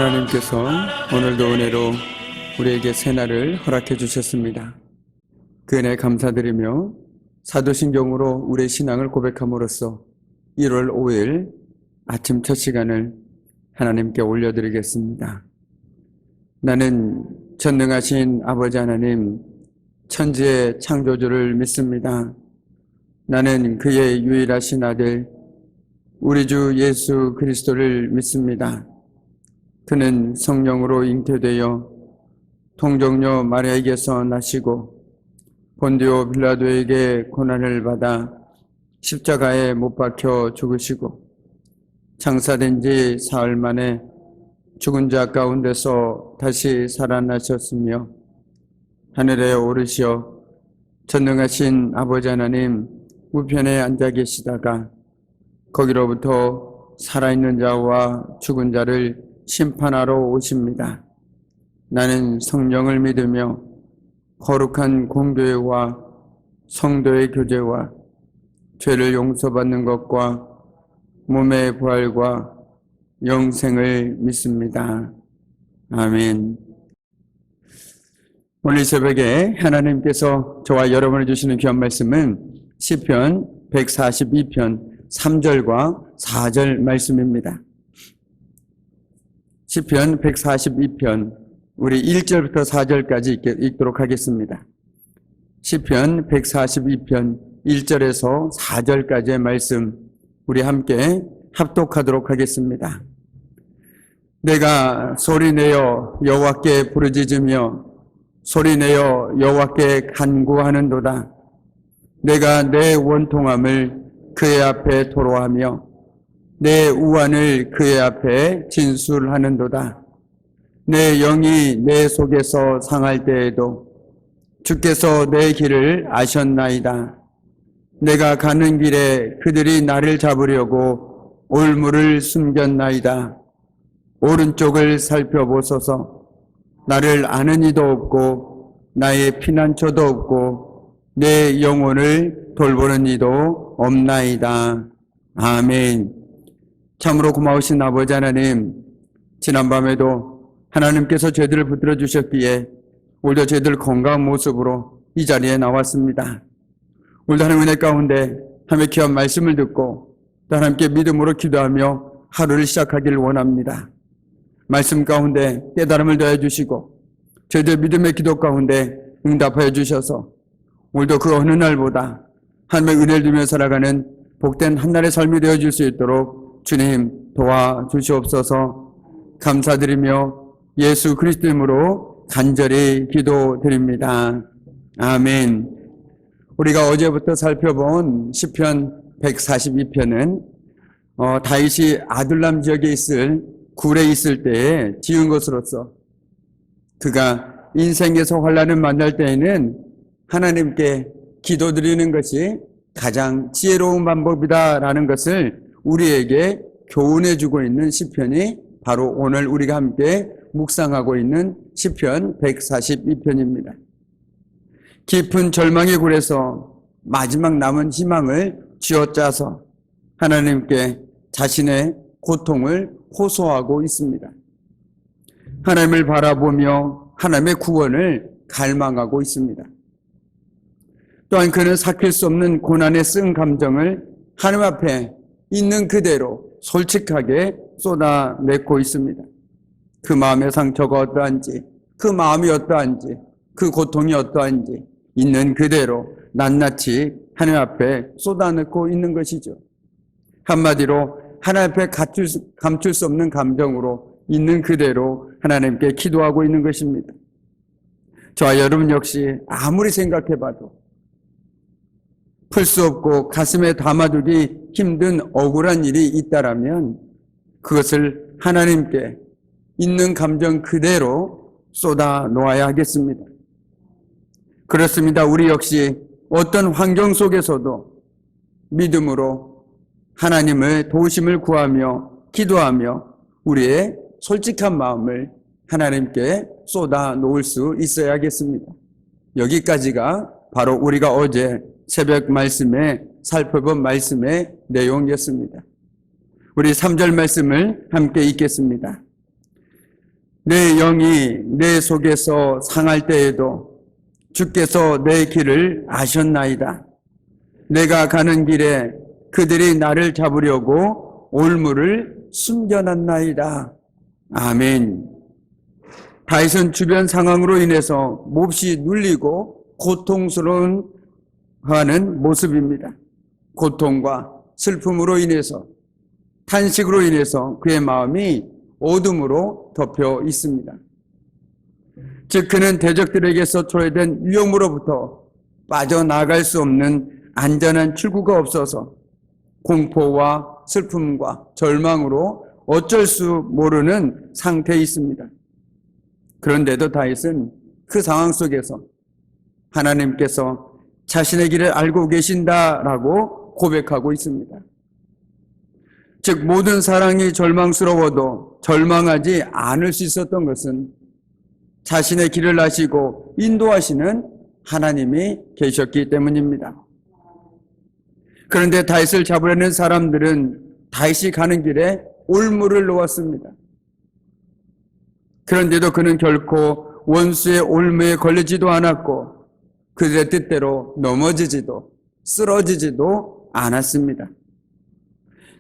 하나님께서 오늘도 은혜로 우리에게 새날을 허락해 주셨습니다. 그 은혜 감사드리며 사도신경으로 우리의 신앙을 고백함으로써 1월 5일 아침 첫 시간을 하나님께 올려드리겠습니다. 나는 전능하신 아버지 하나님, 천지의 창조주를 믿습니다. 나는 그의 유일하신 아들 우리 주 예수 그리스도를 믿습니다. 그는 성령으로 잉태되어 통정녀 마리아에게서 나시고 본디오 빌라도에게 고난을 받아 십자가에 못 박혀 죽으시고 장사된 지 사흘 만에 죽은 자 가운데서 다시 살아나셨으며 하늘에 오르시어 전능하신 아버지 하나님 우편에 앉아 계시다가 거기로부터 살아있는 자와 죽은 자를 심판하러 오십니다. 나는 성령을 믿으며 거룩한 공교회와 성도의 교제와 죄를 용서받는 것과 몸의 부활과 영생을 믿습니다. 아멘. 오늘 새벽에 하나님께서 저와 여러분을 주시는 귀한 말씀은 시편 142편 3절과 4절 말씀입니다. 시편 142편 우리 1절부터 4절까지 읽도록 하겠습니다. 시편 142편 1절에서 4절까지의 말씀 우리 함께 합독하도록 하겠습니다. 내가 소리내어 여호와께 부르짖으며 소리내어 여호와께 간구하는도다. 내가 내 원통함을 그의 앞에 토로하며 내 우환을 그의 앞에 진술하는도다. 내 영이 내 속에서 상할 때에도 주께서 내 길을 아셨나이다. 내가 가는 길에 그들이 나를 잡으려고 올무를 숨겼나이다. 오른쪽을 살펴보소서. 나를 아는 이도 없고 나의 피난처도 없고 내 영혼을 돌보는 이도 없나이다. 아멘. 참으로 고마우신 아버지 하나님, 지난밤에도 하나님께서 저희들을 붙들어 주셨기에 오늘도 저희들 건강한 모습으로 이 자리에 나왔습니다. 오늘도 하나님 은혜 가운데 하나님의 귀한 말씀을 듣고 또 하나님께 믿음으로 기도하며 하루를 시작하기를 원합니다. 말씀 가운데 깨달음을 더해 주시고 저희들 믿음의 기도 가운데 응답하여 주셔서 오늘도 그 어느 날보다 하나님의 은혜를 누리며 살아가는 복된 한날의 삶이 되어줄 수 있도록 주님 도와주시옵소서. 감사드리며 예수 그리스도 이름으로 간절히 기도드립니다. 아멘. 우리가 어제부터 살펴본 시편 142편은 다윗이 아둘람 지역에 있을 굴에 있을 때에 지은 것으로서 그가 인생에서 환난을 만날 때에는 하나님께 기도드리는 것이 가장 지혜로운 방법이다라는 것을 우리에게 교훈해주고 있는 시편이 바로 오늘 우리가 함께 묵상하고 있는 시편 142편입니다. 깊은 절망의 굴에서 마지막 남은 희망을 쥐어짜서 하나님께 자신의 고통을 호소하고 있습니다. 하나님을 바라보며 하나님의 구원을 갈망하고 있습니다. 또한 그는 삭힐 수 없는 고난에 쓴 감정을 하나님 앞에 있는 그대로 솔직하게 쏟아내고 있습니다. 그 마음의 상처가 어떠한지, 그 마음이 어떠한지, 그 고통이 어떠한지 있는 그대로 낱낱이 하나님 앞에 쏟아내고 있는 것이죠. 한마디로 하나님 앞에 감출 수 없는 감정으로 있는 그대로 하나님께 기도하고 있는 것입니다. 저와 여러분 역시 아무리 생각해봐도 풀 수 없고 가슴에 담아두기 힘든 억울한 일이 있다라면 그것을 하나님께 있는 감정 그대로 쏟아 놓아야 하겠습니다. 그렇습니다. 우리 역시 어떤 환경 속에서도 믿음으로 하나님의 도우심을 구하며 기도하며 우리의 솔직한 마음을 하나님께 쏟아 놓을 수 있어야겠습니다. 여기까지가 바로 우리가 어제 새벽 말씀에 살펴본 말씀의 내용이었습니다. 우리 3절 말씀을 함께 읽겠습니다. 내 영이 내 속에서 상할 때에도 주께서 내 길을 아셨나이다. 내가 가는 길에 그들이 나를 잡으려고 올무를 숨겨놨나이다. 아멘. 다윗은 주변 상황으로 인해서 몹시 눌리고 고통스러운 하는 모습입니다. 고통과 슬픔으로 인해서, 탄식으로 인해서 그의 마음이 어둠으로 덮여 있습니다. 즉 그는 대적들에게서 초래된 위험으로부터 빠져나갈 수 없는 안전한 출구가 없어서 공포와 슬픔과 절망으로 어쩔 수 모르는 상태에 있습니다. 그런데도 다윗은 그 상황 속에서 하나님께서 자신의 길을 알고 계신다라고 고백하고 있습니다. 즉 모든 사랑이 절망스러워도 절망하지 않을 수 있었던 것은 자신의 길을 아시고 인도하시는 하나님이 계셨기 때문입니다. 그런데 다윗을 잡으려는 사람들은 다윗이 가는 길에 올무를 놓았습니다. 그런데도 그는 결코 원수의 올무에 걸리지도 않았고 그들의 뜻대로 넘어지지도 쓰러지지도 않았습니다.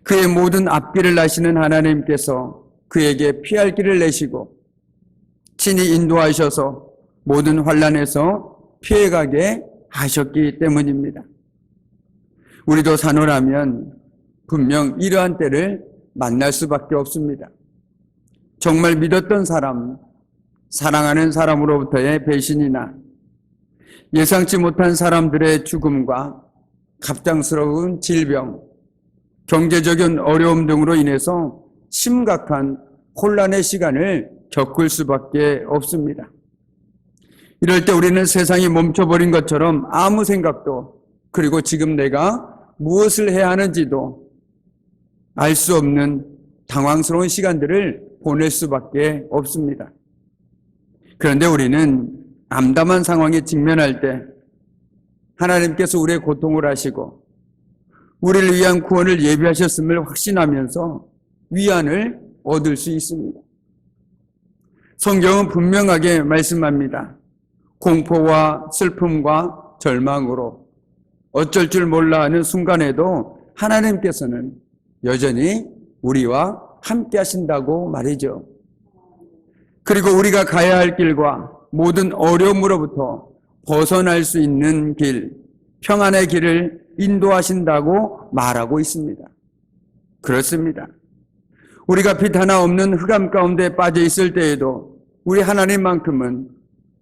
그의 모든 앞길을 아시는 하나님께서 그에게 피할 길을 내시고 친히 인도하셔서 모든 환난에서 피해가게 하셨기 때문입니다. 우리도 산호라면 분명 이러한 때를 만날 수밖에 없습니다. 정말 믿었던 사람, 사랑하는 사람으로부터의 배신이나 예상치 못한 사람들의 죽음과 갑작스러운 질병, 경제적인 어려움 등으로 인해서 심각한 혼란의 시간을 겪을 수밖에 없습니다. 이럴 때 우리는 세상이 멈춰버린 것처럼 아무 생각도, 그리고 지금 내가 무엇을 해야 하는지도 알 수 없는 당황스러운 시간들을 보낼 수밖에 없습니다. 그런데 우리는 암담한 상황에 직면할 때 하나님께서 우리의 고통을 아시고 우리를 위한 구원을 예비하셨음을 확신하면서 위안을 얻을 수 있습니다. 성경은 분명하게 말씀합니다. 공포와 슬픔과 절망으로 어쩔 줄 몰라 하는 순간에도 하나님께서는 여전히 우리와 함께 하신다고 말이죠. 그리고 우리가 가야 할 길과 모든 어려움으로부터 벗어날 수 있는 길, 평안의 길을 인도하신다고 말하고 있습니다. 그렇습니다. 우리가 빛 하나 없는 흑암 가운데 빠져 있을 때에도 우리 하나님만큼은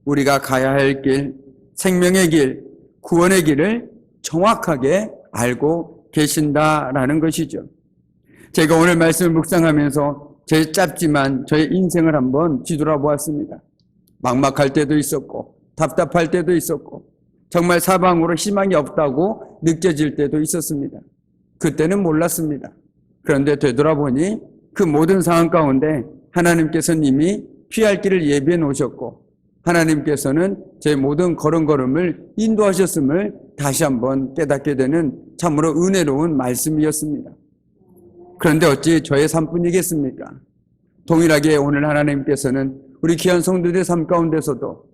우리가 가야 할 길, 생명의 길, 구원의 길을 정확하게 알고 계신다라는 것이죠. 제가 오늘 말씀을 묵상하면서 제 짧지만 저의 인생을 한번 뒤돌아보았습니다. 막막할 때도 있었고 답답할 때도 있었고 정말 사방으로 희망이 없다고 느껴질 때도 있었습니다. 그때는 몰랐습니다. 그런데 되돌아보니 그 모든 상황 가운데 하나님께서는 이미 피할 길을 예비해 놓으셨고 하나님께서는 제 모든 걸음걸음을 인도하셨음을 다시 한번 깨닫게 되는 참으로 은혜로운 말씀이었습니다. 그런데 어찌 저의 삶뿐이겠습니까? 동일하게 오늘 하나님께서는 우리 귀한 성도들의 삶 가운데서도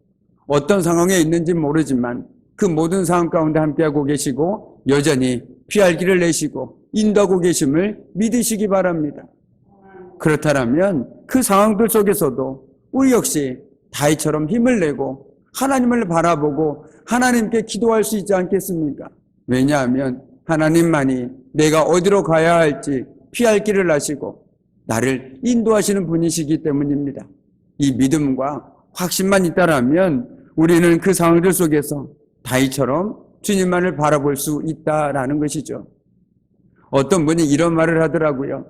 어떤 상황에 있는지 모르지만 그 모든 상황 가운데 함께하고 계시고 여전히 피할 길을 내시고 인도하고 계심을 믿으시기 바랍니다. 그렇다면 그 상황들 속에서도 우리 역시 다윗처럼 힘을 내고 하나님을 바라보고 하나님께 기도할 수 있지 않겠습니까? 왜냐하면 하나님만이 내가 어디로 가야 할지 피할 길을 아시고 나를 인도하시는 분이시기 때문입니다. 이 믿음과 확신만 있다라면 우리는 그 상황들 속에서 다윗처럼 주님만을 바라볼 수 있다라는 것이죠. 어떤 분이 이런 말을 하더라고요.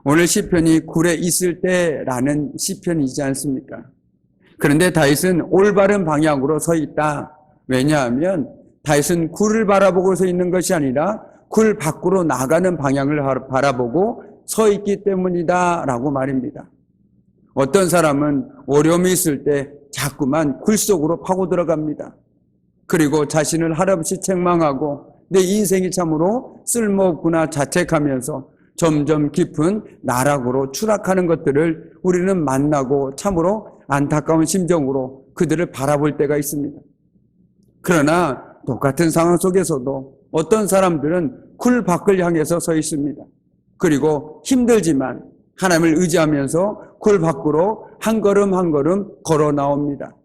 오늘 시편이 굴에 있을 때라는 시편이지 않습니까? 그런데 다윗은 올바른 방향으로 서 있다. 왜냐하면 다윗은 굴을 바라보고 서 있는 것이 아니라 굴 밖으로 나가는 방향을 바라보고 서 있기 때문이다 라고 말입니다. 어떤 사람은 어려움이 있을 때 자꾸만 굴 속으로 파고 들어갑니다. 그리고 자신을 한없이 책망하고 내 인생이 참으로 쓸모없구나 자책하면서 점점 깊은 나락으로 추락하는 것들을 우리는 만나고 참으로 안타까운 심정으로 그들을 바라볼 때가 있습니다. 그러나 똑같은 상황 속에서도 어떤 사람들은 굴 밖을 향해서 서 있습니다. 그리고 힘들지만 하나님을 의지하면서 굴 밖으로 한 걸음 한 걸음 걸어 나옵니다.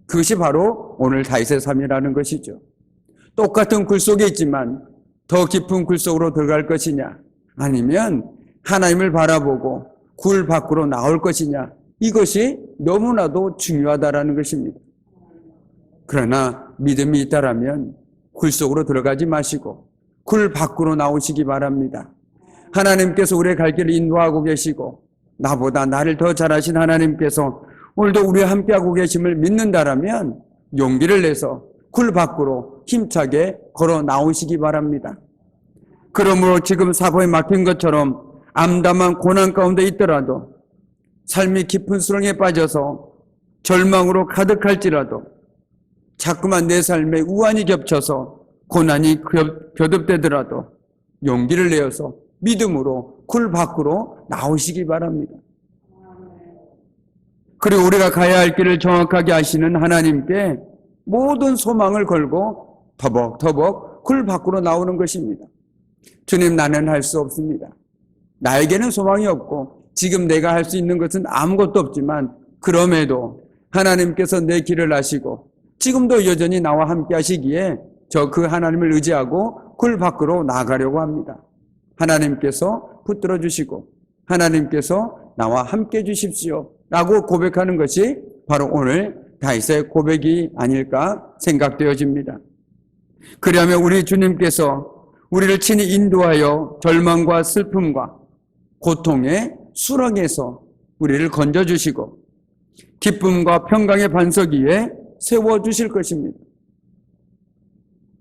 그것이 바로 오늘 다윗의 삶이라는 것이죠. 똑같은 굴 속에 있지만 더 깊은 굴 속으로 들어갈 것이냐, 아니면 하나님을 바라보고 굴 밖으로 나올 것이냐, 이것이 너무나도 중요하다라는 것입니다. 그러나 믿음이 있다라면 굴 속으로 들어가지 마시고 굴 밖으로 나오시기 바랍니다. 하나님께서 우리의 갈 길을 인도하고 계시고 나보다 나를 더 잘하신 하나님께서 오늘도 우리와 함께하고 계심을 믿는다라면 용기를 내서 굴 밖으로 힘차게 걸어 나오시기 바랍니다. 그러므로 지금 사고에 막힌 것처럼 암담한 고난 가운데 있더라도, 삶이 깊은 수렁에 빠져서 절망으로 가득할지라도, 자꾸만 내 삶에 우환이 겹쳐서 고난이 교듭되더라도 용기를 내어서 믿음으로 굴 밖으로 나오시기 바랍니다. 그리고 우리가 가야 할 길을 정확하게 아시는 하나님께 모든 소망을 걸고 터벅터벅 굴 밖으로 나오는 것입니다. 주님, 나는 할 수 없습니다. 나에게는 소망이 없고 지금 내가 할 수 있는 것은 아무것도 없지만, 그럼에도 하나님께서 내 길을 아시고 지금도 여전히 나와 함께 하시기에 저 그 하나님을 의지하고 굴 밖으로 나가려고 합니다. 하나님께서 붙들어 주시고 하나님께서 나와 함께 해 주십시오 라고 고백하는 것이 바로 오늘 다윗의 고백이 아닐까 생각되어집니다. 그러면 우리 주님께서 우리를 친히 인도하여 절망과 슬픔과 고통의 수렁에서 우리를 건져주시고 기쁨과 평강의 반석 위에 세워주실 것입니다.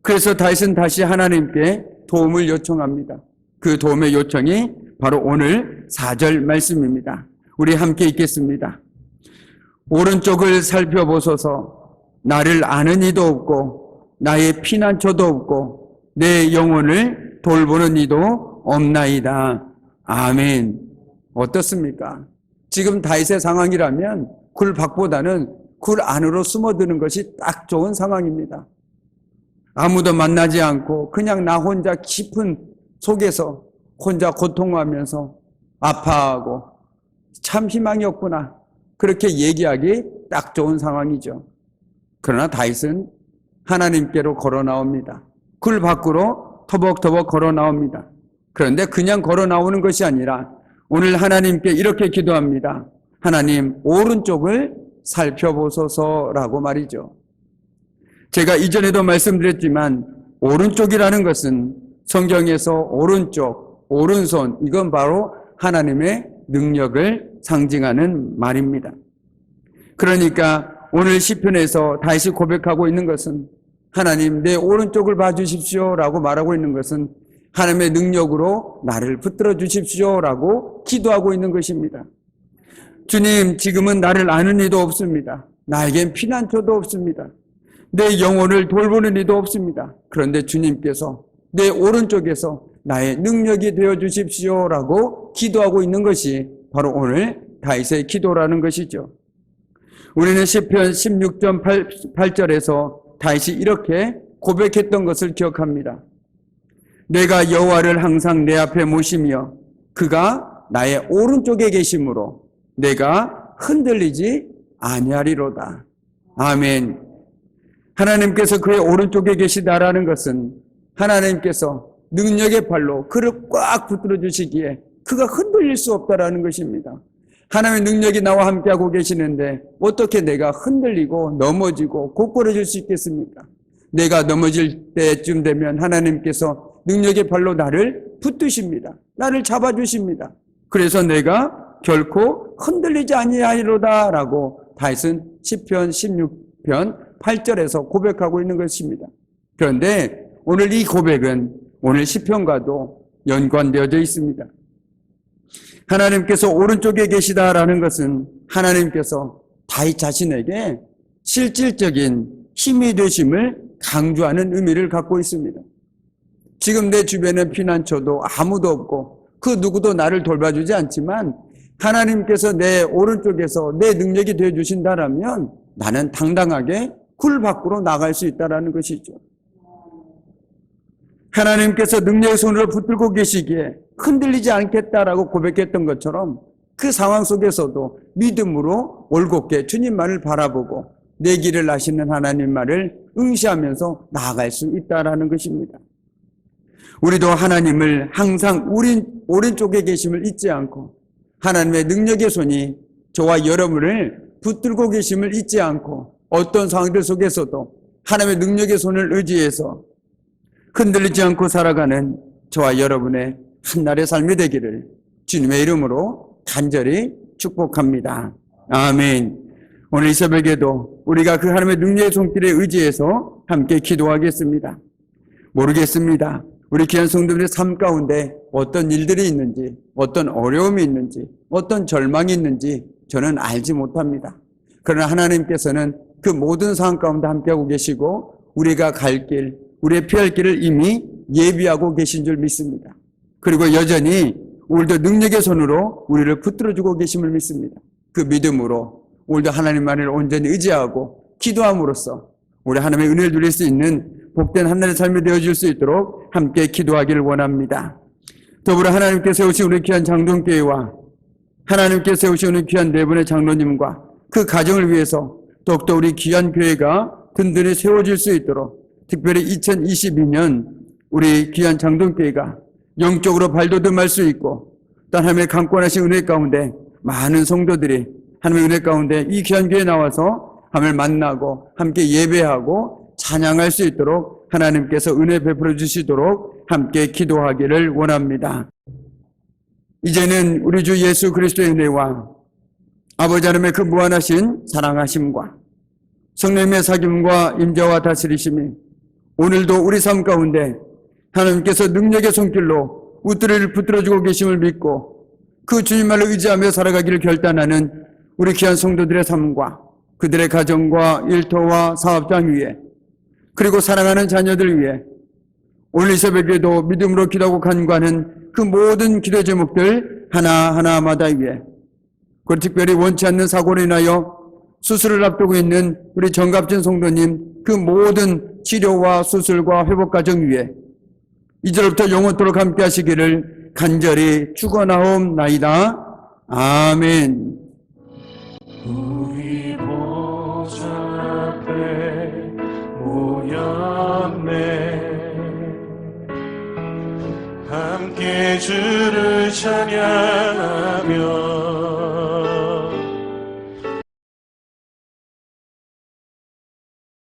그래서 다윗은 다시 하나님께 도움을 요청합니다. 그 도움의 요청이 바로 오늘 4절 말씀입니다. 우리 함께 읽겠습니다. 오른쪽을 살펴보소서. 나를 아는 이도 없고 나의 피난처도 없고 내 영혼을 돌보는 이도 없나이다. 아멘. 어떻습니까? 지금 다윗의 상황이라면 굴 밖보다는 굴 안으로 숨어드는 것이 딱 좋은 상황입니다. 아무도 만나지 않고 그냥 나 혼자 깊은 속에서 혼자 고통하면서 아파하고 참 희망이 없구나, 그렇게 얘기하기 딱 좋은 상황이죠. 그러나 다윗은 하나님께로 걸어 나옵니다. 굴 밖으로 터벅터벅 걸어 나옵니다. 그런데 그냥 걸어 나오는 것이 아니라 오늘 하나님께 이렇게 기도합니다. 하나님, 오른쪽을 살펴보소서라고 말이죠. 제가 이전에도 말씀드렸지만 오른쪽이라는 것은 성경에서 오른쪽, 오른손, 이건 바로 하나님의 능력을 상징하는 말입니다. 그러니까 오늘 시편에서 다윗이 고백하고 있는 것은 하나님, 내 오른쪽을 봐주십시오 라고 말하고 있는 것은 하나님의 능력으로 나를 붙들어 주십시오 라고 기도하고 있는 것입니다. 주님, 지금은 나를 아는 이도 없습니다. 나에겐 피난처도 없습니다. 내 영혼을 돌보는 이도 없습니다. 그런데 주님께서 내 오른쪽에서 나의 능력이 되어 주십시오 라고 기도하고 있는 것이 바로 오늘 다윗의 기도라는 것이죠. 우리는 시편 16편 8절에서 다윗이 이렇게 고백했던 것을 기억합니다. 내가 여호와를 항상 내 앞에 모시며 그가 나의 오른쪽에 계심으로 내가 흔들리지 아니하리로다. 아멘. 하나님께서 그의 오른쪽에 계시다라는 것은 하나님께서 능력의 발로 그를 꽉 붙들어 주시기에 그가 흔들릴 수 없다라는 것입니다. 하나님의 능력이 나와 함께하고 계시는데 어떻게 내가 흔들리고 넘어지고 곧걸어질 수 있겠습니까? 내가 넘어질 때쯤 되면 하나님께서 능력의 발로 나를 붙드십니다. 나를 잡아주십니다. 그래서 내가 결코 흔들리지 아니하리로다 라고 다윗은 시편 16편 8절에서 고백하고 있는 것입니다. 그런데 오늘 이 고백은 오늘 시편과도 연관되어져 있습니다. 하나님께서 오른쪽에 계시다라는 것은 하나님께서 다윗 자신에게 실질적인 힘이 되심을 강조하는 의미를 갖고 있습니다. 지금 내 주변에 피난처도 아무도 없고 그 누구도 나를 돌봐주지 않지만 하나님께서 내 오른쪽에서 내 능력이 되어주신다라면 나는 당당하게 굴 밖으로 나갈 수 있다는 것이죠. 하나님께서 능력의 손으로 붙들고 계시기에 흔들리지 않겠다라고 고백했던 것처럼 그 상황 속에서도 믿음으로 올곧게 주님만을 바라보고 내 길을 아시는 하나님 말을 응시하면서 나아갈 수 있다는 것입니다. 우리도 하나님을 항상 우리 오른쪽에 계심을 잊지 않고 하나님의 능력의 손이 저와 여러분을 붙들고 계심을 잊지 않고 어떤 상황들 속에서도 하나님의 능력의 손을 의지해서 흔들리지 않고 살아가는 저와 여러분의 한날의 삶이 되기를 주님의 이름으로 간절히 축복합니다. 아멘. 오늘 이 새벽에도 우리가 그 하나님의 능력의 손길에 의지해서 함께 기도하겠습니다. 모르겠습니다. 우리 귀한 성도들의 삶 가운데 어떤 일들이 있는지, 어떤 어려움이 있는지, 어떤 절망이 있는지 저는 알지 못합니다. 그러나 하나님께서는 그 모든 상황 가운데 함께하고 계시고 우리가 갈 길, 우리의 피할 길을 이미 예비하고 계신 줄 믿습니다. 그리고 여전히 오늘도 능력의 손으로 우리를 붙들어주고 계심을 믿습니다. 그 믿음으로 오늘도 하나님만을 온전히 의지하고 기도함으로써 우리 하나님의 은혜를 누릴 수 있는 복된 한날의 삶이 되어줄 수 있도록 함께 기도하기를 원합니다. 더불어 하나님께 세우신 우리 귀한 장동교회와 하나님께 세우신 우리 귀한 네 분의 장로님과 그 가정을 위해서 더욱더 우리 귀한 교회가 든든히 세워질 수 있도록 특별히 2022년 우리 귀한 장동교회가 영적으로 발돋움할 수 있고 또 하나님의 강권하신 은혜 가운데 많은 성도들이 하나님의 은혜 가운데 이 귀한 교회에 나와서 하나님을 만나고 함께 예배하고 찬양할 수 있도록 하나님께서 은혜 베풀어 주시도록 함께 기도하기를 원합니다. 이제는 우리 주 예수 그리스도의 은혜와 아버지 하나님의 그 무한하신 사랑하심과 성령님의 사귐과 임재와 다스리심이 오늘도 우리 삶 가운데 하나님께서 능력의 손길로 우리를 붙들어주고 계심을 믿고 그 주님만을 의지하며 살아가기를 결단하는 우리 귀한 성도들의 삶과 그들의 가정과 일터와 사업장 위에 그리고 사랑하는 자녀들 위해 오늘 이 새벽에도 믿음으로 기도하고 간구하는 그 모든 기도 제목들 하나하나마다 위에 그리고 특별히 원치 않는 사고로 인하여 수술을 앞두고 있는 우리 정갑진 성도님 그 모든 치료와 수술과 회복 과정 위에 이제부터 영원토록 함께 하시기를 간절히 축원하옵나이다. 아멘. 우리 보좌 앞에 모였네 함께 주를 찬양하며